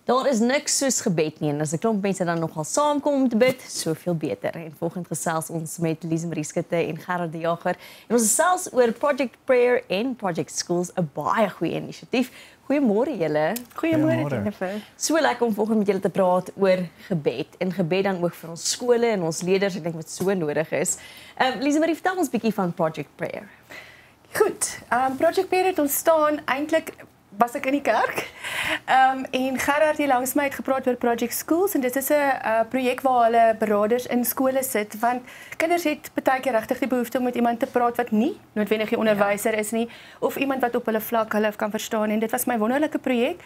Daar is niks soos gebed nie, en as 'n klomp mense dan nogal saamkom om te bid, soveel beter. En volgende gesels ons met Lise Marie Skutte en Gerard De Jager. En ons gesels oor Project Prayer en Project Schools, 'n baie goeie inisiatief. Goeiemôre julle. Goeiemôre Jennifer. So lekker om volgende met julle te praat oor gebed. En gebed dan ook vir ons skole en ons leerders, ek dink wat so nodig is. Lise Marie, vertel ons 'n bietjie van Project Prayer. Goed, Project Prayer het ontstaan eintlik was ek in die kerk. En Gerard hier langs my het gepraat oor Project Schools en dit is 'n projek waar hulle beraders in skole sit want kinders het baie keer regtig die behoefte om met iemand te praat wat nie noodwendig 'n onderwyser is nie of iemand wat op hulle vlak hulle kan verstaan en dit was my wonderlike projek.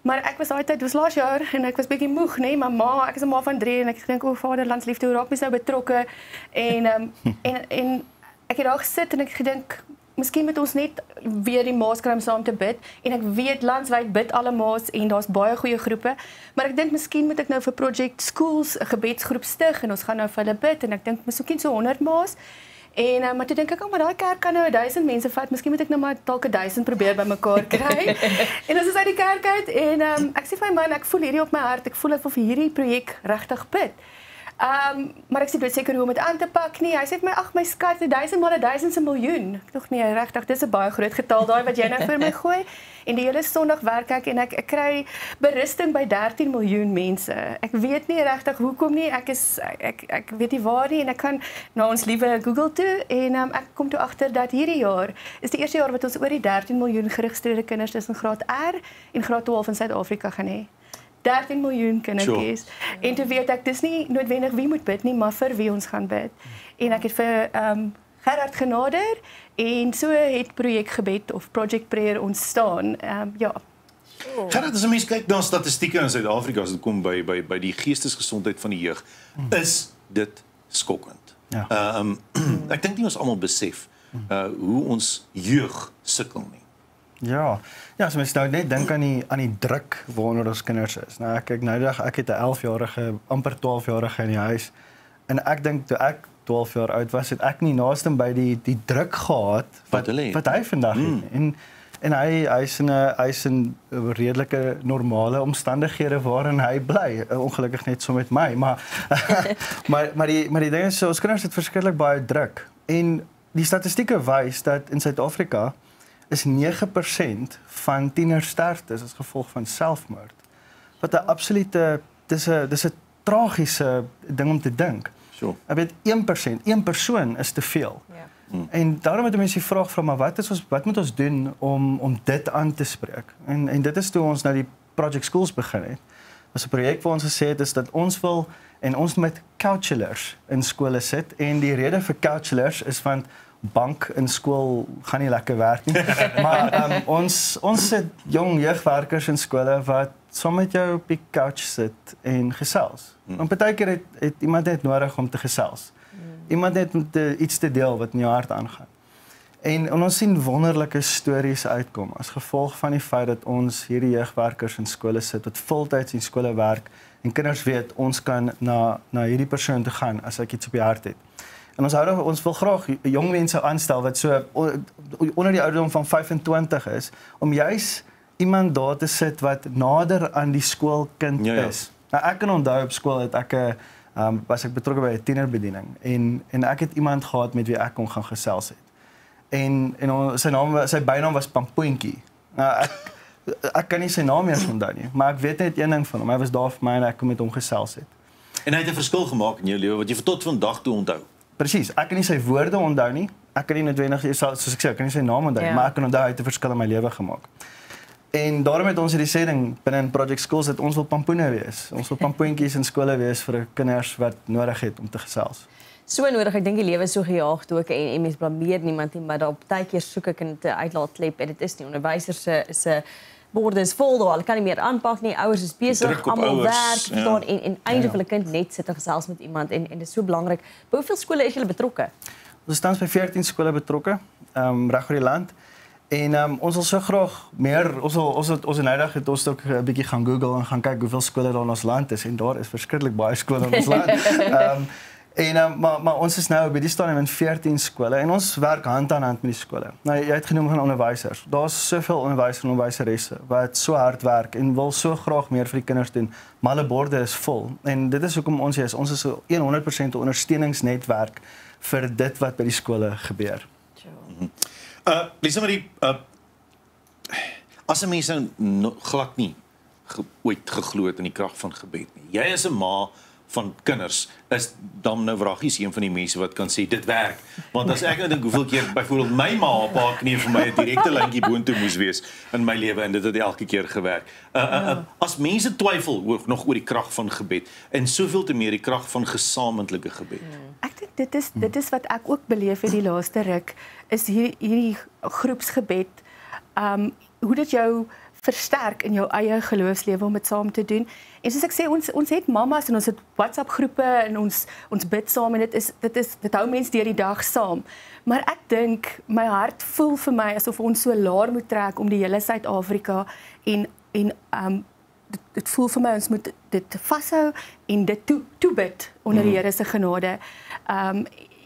Maar ek was altyd, dit was laas jaar en ek was bietjie moeg, nê, maar ek is 'n ma van 3 en ek dink o Vaderlandsliefde, hoe raak mens nou betrokke en ek het daar gesit en ek gedink miskien moet ons net weer die maas kry om saam te bid en ek weet landwyd bid alle maas en daar's baie goeie groepe, maar ek dink miskien moet ek nou vir Project Schools 'n gebedsgroep stig en ons gaan nou vir hulle bid en ek dink miskien so 100 maas. En maar toe dink ek, maar daai kerk kan nou 1000 mense vat, miskien moet ek nou maar dalk 1000 probeer bymekaar kry. En ons is uit die kerk uit en ek sê vir my man, ek voel hierdie op my hart, ek voel of hierdie projek regtig bid. Maar ek sê dit seker hoe om dit aan te pak nie. Hy sê vir my, ag my skat, 1000 maal 1000 is 'n miljoen. Ek dink nee, regtig, dis 'n baie groot getal daai wat jy nou vir my gooi. En die hele Sondag werk ek en ek kry berusting by 13 miljoen mense. Ek weet nie regtig hoekom nie. Ek weet nie waar nie en ek kan na ons liewe Google toe en ek kom toe agter dat hierdie jaar is die eerste jaar wat ons oor die 13 miljoen geregistreerde kinders tussen graad R en graad 12 in Suid-Afrika gaan hê. 13 miljoen kindertjies. En toe weet ek dis nie noodwendig wie moet bid nie, maar vir wie ons gaan bid. En ek het vir Gerard genader en so het projek gebed of Project Prayer ontstaan. Ja. Gerard, as 'n mens kyk na statistieke in Suid-Afrika as dit kom by die geestesgesondheid van die jeug, is dit skokkend. Ja. Ek dink nie ons almal besef hoe ons jeug sukkel nie. Ja, as mens nou net dink aan die druk waaronder ons kinders is. Nou ek het 'n 11-jarige, amper 12-jarige in die huis. En ek dink toe ek 12 jaar oud was, het ek nie naaste by die druk gehad wat hy vandag het. En hy is in redelike normale omstandighede waarin hy bly. Ongelukkig net so met my, maar die ding is so, ons kinders het verskriklik baie druk. En die statistieke wys dat in Suid-Afrika is 9% van tienersterftes as gevolg van selfmoord. Wat 'n absolute dis 'n tragiese ding om te dink. So. Ek weet 1%, een persoon is te veel. Ja. En daarom het mense die vraag vra, maar wat moet ons doen om dit aan te spreek? En dit is toe ons nou die Project Schools begin het. Was 'n projek waar ons gesê het is dat ons wil en ons met counselors in skole sit en die rede vir counselors is want bank in skool gaan nie lekker werk nie. Maar ons sit jong jeugwerkers in skole wat saam met jou op die couch sit en gesels. Want partykeer het iemand net nodig om te gesels. Iemand net om iets te deel wat in jou hart aangaan. En ons sien wonderlike stories uitkom as gevolg van die feit dat ons hierdie jeugwerkers in skole sit wat voltyds in skole werk en kinders weet ons kan na hierdie persoon toe gaan as ek iets op die hart het. En ons wil graag jong mense aanstel wat so onder die ouderdom van 25 is, om juis iemand daar te sit wat nader aan die skoolkind is. Nou ek kan onthou op skool het ek was ek betrokke by 'n tienerbediening en ek het iemand gehad met wie ek kon gaan gesels het. En sy bynaam was Pampoentjie. Nou ek kan nie sy naam eens onthou nie, maar ek weet net een ding van hom. Hy was daar vir my en ek kon met hom gesels het. En hy het 'n verskil gemaak in jou lewe wat jy tot vandag toe onthou. Presies, ek kan nie sy woorde onthou nie. Ek kan nie noodwendig, soos ek sê, ek kan nie sy naam onthou, maar ek kan onthou hy het 'n verskil in my lewe gemaak. En daarom het ons hierdie sê ding binne Project Schools dat ons wil pampoene wees. Ons wil pampoentjies in skole wees vir kinders wat nodig het om te gesels. So nodig, ek dink die lewe is so gejaagd ook en mens blameer niemand nie, maar daar baie keer soek ek 'n uitlaatklep en dit is nie onderwysers se borde is vol daar, hulle kan nie meer aanpak nie, ouers is besig, almal werk, en eintlik hulle kind net sit en gesels met iemand en dit is so belangrik. By hoeveel skole is julle betrokke? Ons is tans by 14 skole betrokke, reg oor die land. En ons wil so graag meer, ons eendag het ons ook 'n bietjie gaan Google en gaan kyk hoeveel skole daar in ons land is en daar is verskriklik baie skole in ons land. En maar ons is nou by die stadium in 14 skole en ons werk hand aan hand met die skole. Nou jy het genoem van onderwysers. Daar's soveel onderwysers en onderwyseresse wat so hard werk en wil so graag meer vir die kinders doen, maar hulle borde is vol. En dit is hoekom ons is 100% 'n ondersteuningsnetwerk vir dit wat by die skole gebeur. Lisa Marie, as 'n mens nou glad nie ooit geglo het in die krag van gebed nie. Jy is 'n ma van kinders, is dan nou vragies een van die mense wat kan sê dit werk. Want as ek nou dink hoeveel keer byvoorbeeld my ma op haar knie vir my 'n direkte lyntjie boontoe moes wees in my lewe en dit het elke keer gewerk. As mense twyfel nog oor die krag van gebed en soveel te meer die krag van gesamentlike gebed. Ek dink dit is wat ek ook beleef het die laaste ruk, is hierdie groepsgebed, hoe dit jou versterk in jou eie geloofslewe om dit saam te doen. En soos ek sê, ons het mamas en ons het WhatsApp groepe en ons bid saam en dit hou mense deur die dag saam. Maar ek dink my hart voel vir my asof ons so laer moet trek om die hele Suid-Afrika en dit voel vir my ons moet dit vashou en dit toebid onder die Here se genade.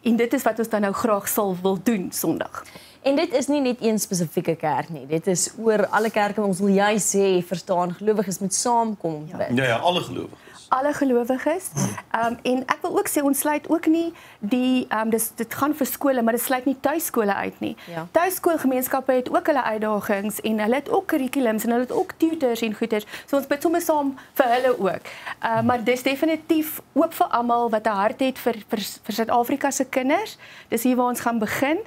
En dit is wat ons dan nou graag sal wil doen Sondag. En dit is nie net een spesifieke kerk nie. Dit is oor alle kerke. Ons wil jy sê, verstaan, gelowiges moet saamkom om te bid. Ja, alle gelowiges. Alle gelowiges. En ek wil ook sê, ons sluit ook nie dit gaan vir skole, maar dit sluit nie tuiskole uit nie. Ja. Tuiskoolgemeenskappe het ook hulle uitdagings en hulle het ook curriculums en hulle het ook tutors en goeders. So ons bid sommer saam vir hulle ook. Maar dis definitief oop vir almal wat 'n hart het vir Suid-Afrika se kinders. Dis hier waar ons gaan begin.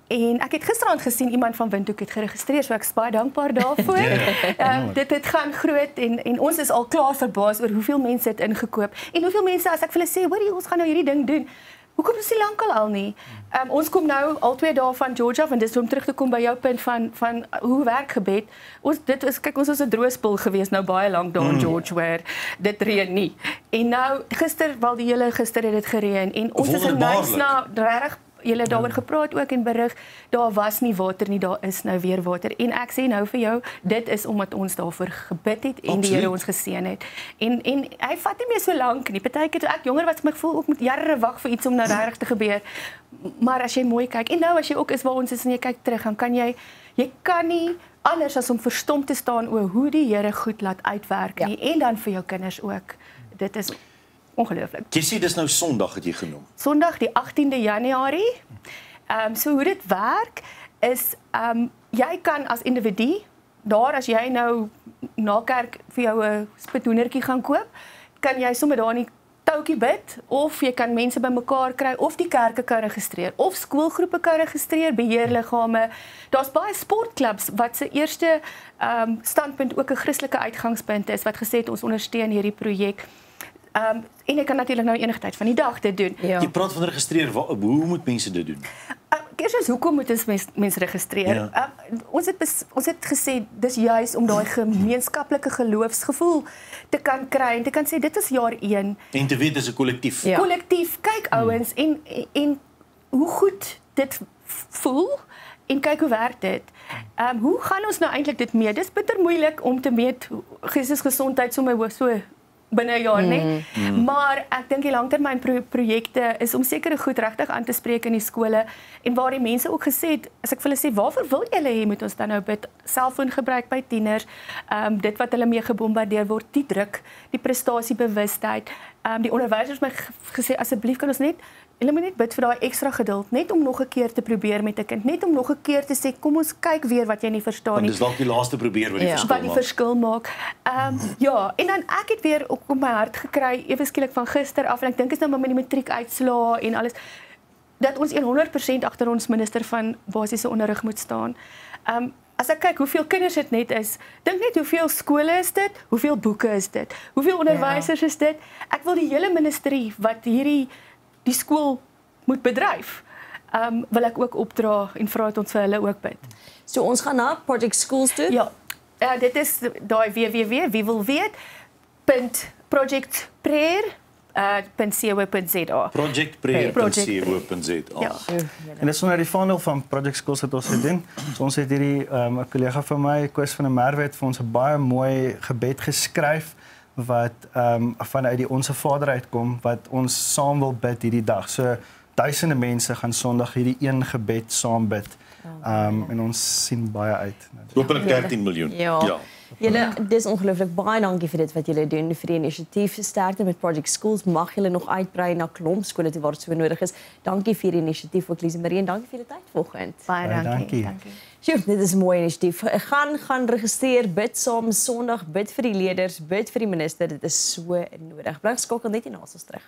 En ek het gisterand gesien iemand van Windhoek het geregistreer, so ek is baie dankbaar daarvoor. Dit gaan groot en ons is al klaar verbaas oor hoeveel mense het ingekoop en hoeveel mense as ek vir hulle sê, hoorie, ons gaan nou hierdie ding doen. Hoekom is dit lankal al nie? Ons kom nou al 2 dae van Georgia af en dis om terug te kom by jou punt van hoe werk gebed. Ons was 'n droëspul geweest nou baie lank daar in George waar dit reën nie. En nou gister het dit gereën en ons is in Nysna regtig. Julle het daaroor gepraat ook en berig, daar was nie water nie, daar is nou weer water. En ek sê nou vir jou, dit is omdat ons daarvoor gebid het en die Here ons geseën het. En hy vat nie meer so lank nie. Partykeer toe ek jonger was, my gevoel ook met jare wag vir iets om nou regtig te gebeur. Maar as jy mooi kyk en nou as jy ook is waar ons is en jy kyk terug, dan kan jy kan nie anders as om verstom te staan oor hoe die Here goed laat uitwerk nie en dan vir jou kinders ook. Dit is ongelooflik. Jy sê dis nou Sondag het jy genoem. Sondag die 18de Januarie. So hoe dit werk is jy kan as individu daar as jy nou na kerk vir jou 'n spithoendertjie gaan koop, kan jy sommer daar in die toukie bid of jy kan mense bymekaar kry of die kerke kan registreer of skoolgroepe kan registreer, beheerliggame. Daar's baie sportklubs wat se eerste standpunt ook 'n Christelike uitgangspunt is wat gesê het ons ondersteun hierdie projek. En jy kan natuurlik nou enige tyd van die dag dit doen. Ja. Jy praat van registreer, hoe moet mense dit doen? Eers hoekom moet ons mense registreer? Ja. Ons het gesê dis juis om daai gemeenskaplike geloofsgevoel te kan kry en te kan sê dit is jaar 1. En te weet dis 'n kollektief. Ja. Kollektief, kyk ouens en hoe goed dit voel en kyk hoe werk dit. Hoe gaan ons nou eintlik dit meet? Dis bitter moeilik om te meet geestesgesondheid sommer so binne 'n jaar, nee. Maar ek dink die langtermynprojekte is om sekere goed regtig aan te spreek in die skole en waar die mense ook gesê het, as ek vir hulle sê, waarvoor wil julle hê moet ons dan nou bid? Selfoongebruik by tieners, dit wat hulle mee gebombardeer word, die druk, die prestasiebewustheid. Die onderwysers my gesê asseblief kan ons hulle moet net bid vir daai ekstra geduld, net om nog 'n keer te probeer met 'n kind, net om nog 'n keer te sê kom ons kyk weer wat jy nie verstaan nie. Dis dalk die laaste probeer wat die verskil maak. Ja, en dan ek het weer op my hart gekry ewe skielik van gister af en ek dink is nou met die matriekuitslae en alles dat ons 100% agter ons minister van basiese onderrig moet staan. As ek kyk hoeveel kinders dit net is, dink net hoeveel skole is dit, hoeveel boeke is dit, hoeveel onderwysers is dit. Ek wil die hele ministerie wat die skool moet bedryf, wil ek ook opdra en vra dat ons vir hulle ook bid. So ons gaan na Project Schools toe? Ja, dit is daai www.projectprayer.co.za. Projectprayer.co.za. Ja. En dis onder die vaandel van Project Schools het ons gedoen. So ons het hierdie 'n kollega van my, Koos van der Merwe, het vir ons 'n baie mooi gebed geskryf wat vanuit die Onse Vader uitkom wat ons saam wil bid hierdie dag. So duisende mense gaan Sondag hierdie een gebed saam bid. En ons sien baie uit. Hopelik 13 miljoen. Ja. Julle, dis ongelooflik. Baie dankie vir dit wat julle doen vir die inisiatief. Sterkte met Project Schools. Mag julle nog uitbrei na klomp skole toe waar dit so nodig is. Dankie vir die inisiatief ook Lize Marie en dankie vir die tyd vanoggend. Baie dankie. Sjoe, dit is 'n mooi inisiatief. Gaan registreer, bid saam Sondag, bid vir die leerders, bid vir die minister. Dit is so nodig. Bly geskakel net hierna ons terug.